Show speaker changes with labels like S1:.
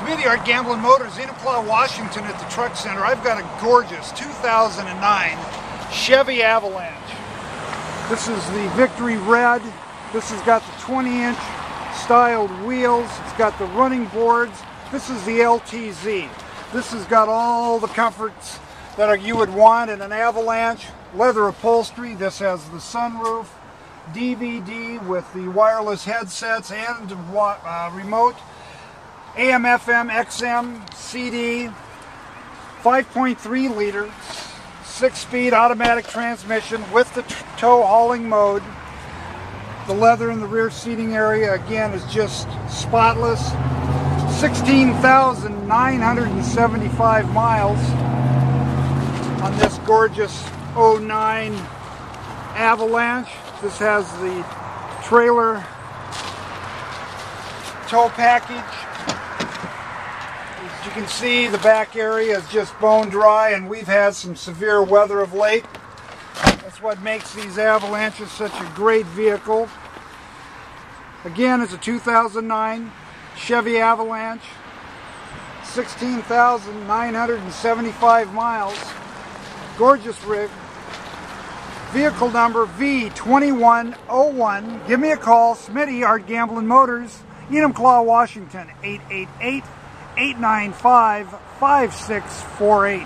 S1: Smitty, our Gamblin Motors, Enumclaw, Washington at the Truck Center. I've got a gorgeous 2009 Chevy Avalanche. This is the Victory Red. This has got the 20-inch styled wheels. It's got the running boards. This is the LTZ. This has got all the comforts that you would want in an Avalanche. Leather upholstery. This has the sunroof, DVD with the wireless headsets and remote, AM, FM, XM, CD, 5.3 liter, 6-speed automatic transmission with the tow hauling mode. The leather in the rear seating area again is just spotless. 16,975 miles on this gorgeous 09 Avalanche. This has the trailer tow package. As you can see, the back area is just bone dry, and we've had some severe weather of late. That's what makes these Avalanches such a great vehicle. Again, it's a 2009 Chevy Avalanche, 16,975 miles. Gorgeous rig. Vehicle number V2101. Give me a call. Smitty, our Gamblin Motors, Enumclaw, Washington, 888-895-5648.